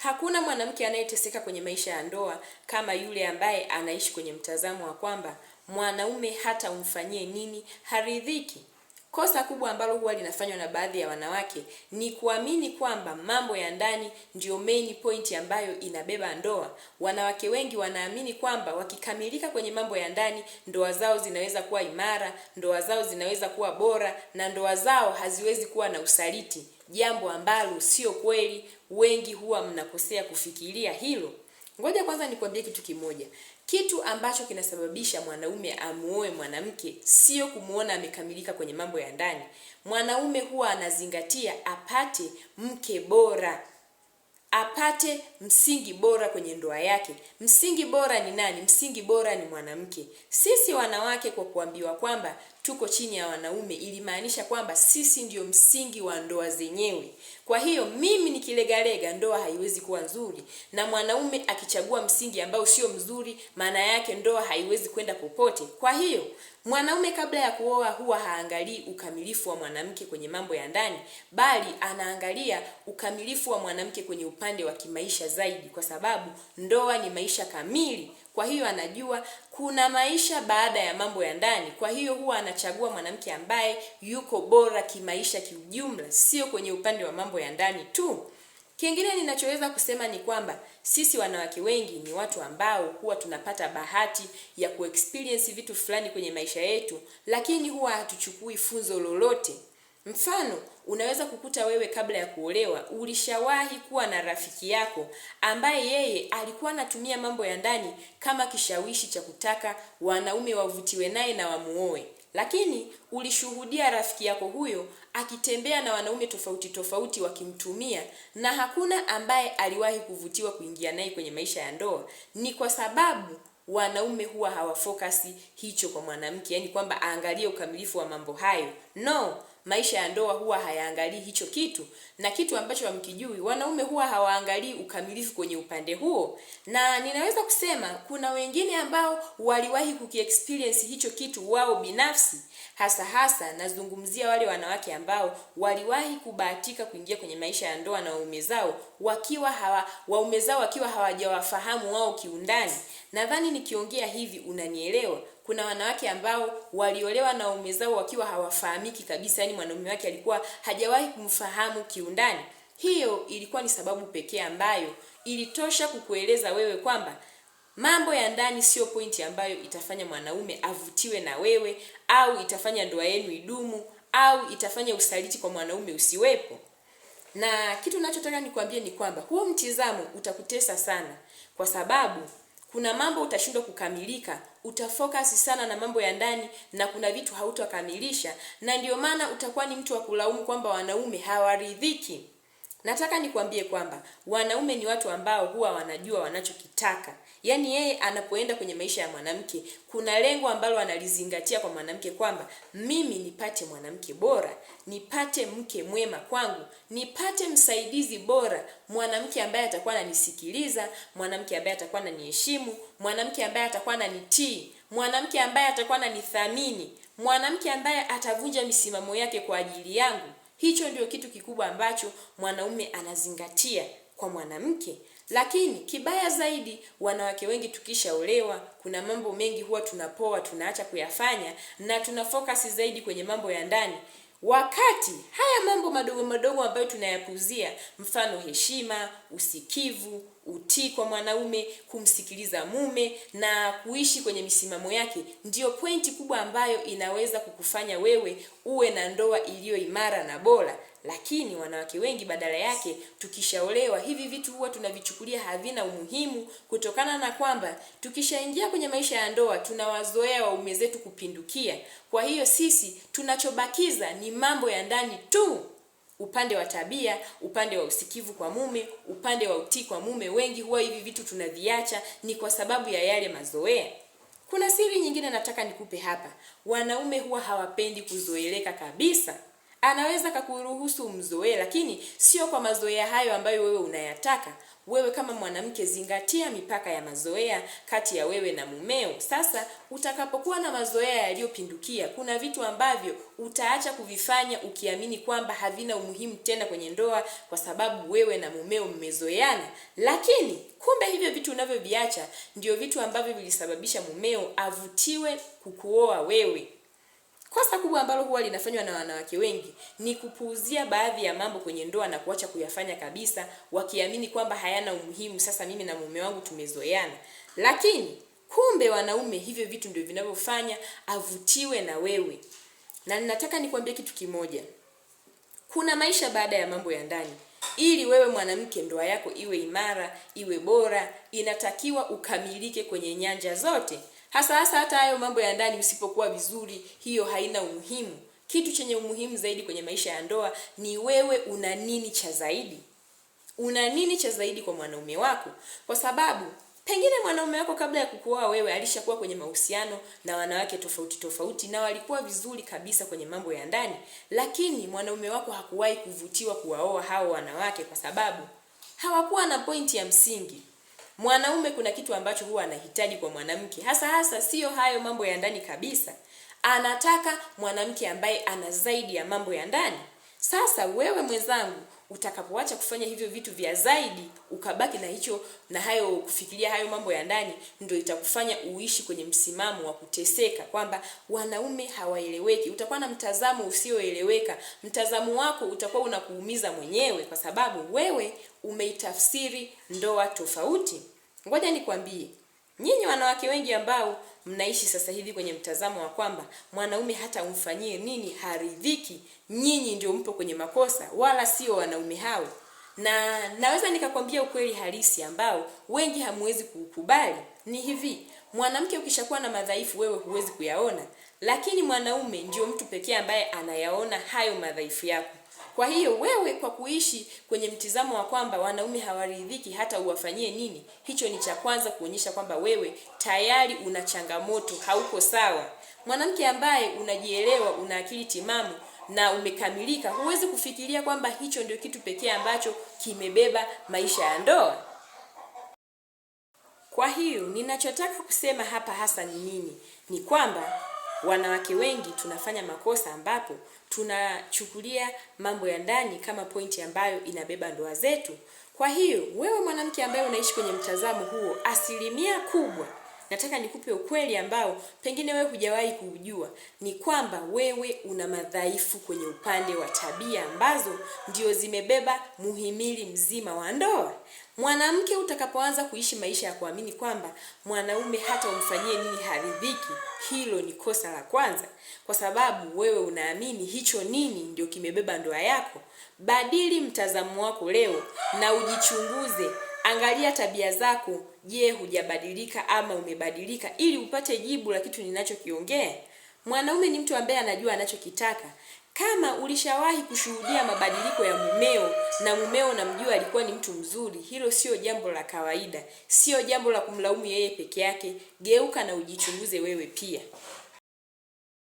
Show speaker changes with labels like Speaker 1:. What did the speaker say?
Speaker 1: Hakuna mwanamke anayeteseka kwenye maisha ya ndoa kama yule ambaye anaishi kwenye mtazamo wa kwamba mwanaume hata umfanyie nini haridhiki. Kosa kubwa ambalo huwa linafanywa na baadhi ya wanawake ni kuamini kwamba mambo ya ndani ndio main point ambayo inabeba ndoa. Wanawake wengi wanaamini kwamba wakikamilika kwenye mambo ya ndani, ndoa zao zinaweza kuwa imara, ndoa zao zinaweza kuwa bora, na ndoa zao haziwezi kuwa na usaliti. Jambo ambalo sio kweli. Wengi huwa mnakosea kufikiria hilo. Ngoja kwanza nikwambie kitu kimoja. Kitu ambacho kinasababisha mwanaume amuoe mwanamke sio kumuona amekamilika kwenye mambo ya ndani. Mwanaume huwa anazingatia apate mke bora, apate msingi bora kwenye ndoa yake. Msingi bora ni nani? Msingi bora ni mwanamke. Sisi wanawake kwa kuambiwa kwamba tuko chini ya wanaume ilimaanisha kwamba sisi ndio msingi wa ndoa zenyewe. Kwa hiyo mimi nikilegalega, ndoa haiwezi kuwa nzuri, na mwanaume akichagua msingi ambao sio mzuri, maana yake ndoa haiwezi kwenda popote. Kwa hiyo mwanaume kabla ya kuoa huwa haangalii ukamilifu wa mwanamke kwenye mambo ya ndani, bali anaangalia ukamilifu wa mwanamke kwenye upande wa kimaisha zaidi, kwa sababu ndoa ni maisha kamili. Kwa hiyo anajua kuna maisha baada ya mambo ya ndani. Kwa hiyo huwa anachagua mwanamke ambaye yuko bora kimaisha kiujumla, sio kwenye upande wa mambo ya ndani tu. Kingine ninachoweza kusema ni kwamba sisi wanawake wengi ni watu ambao huwa tunapata bahati ya kuexperience vitu fulani kwenye maisha yetu, lakini huwa hatuchukui funzo lolote. Mfano, unaweza kukuta wewe kabla ya kuolewa ulishawahi kuwa na rafiki yako ambaye yeye alikuwa anatumia mambo ya ndani kama kishawishi cha kutaka wanaume wavutiwe naye na wamuoe. Lakini ulishuhudia rafiki yako huyo akitembea na wanaume tofauti tofauti wakimtumia, na hakuna ambaye aliwahi kuvutiwa kuingia naye kwenye maisha ya ndoa. Ni kwa sababu wanaume huwa hawafokasi hicho kwa mwanamke, yani kwamba aangalie ukamilifu wa mambo hayo. No, maisha ya ndoa huwa hayaangalii hicho kitu, na kitu ambacho hamkijui, wanaume huwa hawaangalii ukamilifu kwenye upande huo. Na ninaweza kusema kuna wengine ambao waliwahi kukiexperience hicho kitu wao binafsi. Hasa nazungumzia wale wanawake ambao waliwahi kubahatika kuingia kwenye maisha ya ndoa na waume zao wakiwa hawajawafahamu wao kiundani. Nadhani nikiongea hivi unanielewa. Kuna wanawake ambao waliolewa na waume zao wakiwa hawafahamiki kabisa, yani mwanaume wake alikuwa hajawahi kumfahamu kiundani. Hiyo ilikuwa ni sababu pekee ambayo ilitosha kukueleza wewe kwamba mambo ya ndani sio pointi ambayo itafanya mwanaume avutiwe na wewe, au itafanya ndoa yenu idumu, au itafanya usaliti kwa mwanaume usiwepo. Na kitu ninachotaka nikwambie ni kwamba huo mtizamo utakutesa sana, kwa sababu kuna mambo utashindwa kukamilika, utafocus sana na mambo ya ndani, na kuna vitu hautakamilisha, na ndio maana utakuwa ni mtu wa kulaumu kwamba wanaume hawaridhiki. Nataka nikwambie kwamba wanaume ni watu ambao huwa wanajua wanachokitaka. Yaani yeye anapoenda kwenye maisha ya mwanamke, kuna lengo ambalo analizingatia kwa mwanamke kwamba mimi nipate mwanamke bora, nipate mke mwema kwangu, nipate msaidizi bora, mwanamke ambaye atakuwa ananisikiliza, mwanamke ambaye atakuwa ananiheshimu, mwanamke ambaye atakuwa ananitii, mwanamke ambaye atakuwa ananithamini, mwanamke ambaye atavunja misimamo yake kwa ajili yangu. Hicho ndio kitu kikubwa ambacho mwanaume anazingatia kwa mwanamke. Lakini kibaya zaidi, wanawake wengi tukishaolewa, kuna mambo mengi huwa tunapoa, tunaacha kuyafanya, na tunafocus zaidi kwenye mambo ya ndani. Wakati haya mambo madogo madogo ambayo tunayapuzia, mfano heshima, usikivu, utii kwa mwanaume, kumsikiliza mume na kuishi kwenye misimamo yake, ndio pointi kubwa ambayo inaweza kukufanya wewe uwe na ndoa iliyo imara na bora. Lakini wanawake wengi badala yake, tukishaolewa hivi vitu huwa tunavichukulia havina umuhimu, kutokana na kwamba tukishaingia kwenye maisha ya ndoa tunawazoea waume zetu kupindukia. Kwa hiyo sisi tunachobakiza ni mambo ya ndani tu. Upande wa tabia, upande wa usikivu kwa mume, upande wa utii kwa mume, wengi huwa hivi vitu tunaviacha, ni kwa sababu ya yale mazoea. Kuna siri nyingine nataka nikupe hapa. Wanaume huwa hawapendi kuzoeleka kabisa. Anaweza kakuruhusu umzoee, lakini sio kwa mazoea hayo ambayo wewe unayataka. Wewe kama mwanamke, zingatia mipaka ya mazoea kati ya wewe na mumeo. Sasa utakapokuwa na mazoea yaliyopindukia, kuna vitu ambavyo utaacha kuvifanya ukiamini kwamba havina umuhimu tena kwenye ndoa kwa sababu wewe na mumeo mmezoeana, lakini kumbe hivyo vitu unavyoviacha ndio vitu ambavyo vilisababisha mumeo avutiwe kukuoa wewe. Kosa kubwa ambalo huwa linafanywa na wanawake wengi ni kupuuzia baadhi ya mambo kwenye ndoa na kuacha kuyafanya kabisa, wakiamini kwamba hayana umuhimu. Sasa mimi na mume wangu tumezoeana, lakini kumbe wanaume hivyo vitu ndio vinavyofanya avutiwe na wewe. Na ninataka nikwambie kitu kimoja, kuna maisha baada ya mambo ya ndani. Ili wewe mwanamke ndoa yako iwe imara, iwe bora, inatakiwa ukamilike kwenye nyanja zote. Hasa hata hayo mambo ya ndani usipokuwa vizuri, hiyo haina umuhimu. Kitu chenye umuhimu zaidi kwenye maisha ya ndoa ni wewe una nini cha zaidi. Una nini cha zaidi kwa mwanaume wako? Kwa sababu pengine mwanaume wako kabla ya kukuoa wewe alishakuwa kwenye mahusiano na wanawake tofauti tofauti na walikuwa vizuri kabisa kwenye mambo ya ndani, lakini mwanaume wako hakuwahi kuvutiwa kuwaoa hao wanawake kwa sababu hawakuwa na pointi ya msingi. Mwanaume kuna kitu ambacho huwa anahitaji kwa mwanamke, hasa sio hayo mambo ya ndani kabisa. Anataka mwanamke ambaye ana zaidi ya mambo ya ndani. Sasa wewe mwenzangu, utakapoacha kufanya hivyo vitu vya zaidi, ukabaki na hayo kufikiria hayo mambo ya ndani, ndio itakufanya uishi kwenye msimamo wa kuteseka kwamba wanaume hawaeleweki. Utakuwa na mtazamo usioeleweka. Mtazamo wako utakuwa unakuumiza mwenyewe kwa sababu wewe umeitafsiri ndoa tofauti. Ngoja nikwambie, nyinyi wanawake wengi ambao mnaishi sasa hivi kwenye mtazamo wa kwamba mwanaume hata umfanyie nini haridhiki, nyinyi ndio mpo kwenye makosa, wala sio wanaume hao. Na naweza nikakwambia ukweli halisi ambao wengi hamwezi kukubali. Ni hivi, mwanamke ukishakuwa na madhaifu wewe huwezi kuyaona, lakini mwanaume ndio mtu pekee ambaye anayaona hayo madhaifu yako. Kwa hiyo wewe kwa kuishi kwenye mtizamo wa kwamba wanaume hawaridhiki hata uwafanyie nini, hicho ni cha kwanza kuonyesha kwamba wewe tayari una changamoto, hauko sawa. Mwanamke ambaye unajielewa, una akili timamu na umekamilika, huwezi kufikiria kwamba hicho ndio kitu pekee ambacho kimebeba maisha ya ndoa. Kwa hiyo ninachotaka kusema hapa hasa ni nini? Ni kwamba wanawake wengi tunafanya makosa ambapo tunachukulia mambo ya ndani kama pointi ambayo inabeba ndoa zetu. Kwa hiyo wewe mwanamke ambaye unaishi kwenye mtazamo huo, asilimia kubwa nataka nikupe ukweli ambao pengine wewe hujawahi kujua, ni kwamba wewe una madhaifu kwenye upande wa tabia ambazo ndio zimebeba muhimili mzima wa ndoa. Mwanamke utakapoanza kuishi maisha ya kuamini kwamba mwanaume hata umfanyie nini haridhiki, hilo ni kosa la kwanza, kwa sababu wewe unaamini hicho nini ndio kimebeba ndoa yako. Badili mtazamo wako leo na ujichunguze. Angalia tabia zako, je, hujabadilika ama umebadilika, ili upate jibu la kitu ninachokiongea. Mwanaume ni mtu ambaye anajua anachokitaka. Kama ulishawahi kushuhudia mabadiliko ya mumeo na mumeo unamjua alikuwa ni mtu mzuri, hilo sio jambo la kawaida, sio jambo la kumlaumu yeye peke yake. Geuka na ujichunguze wewe pia.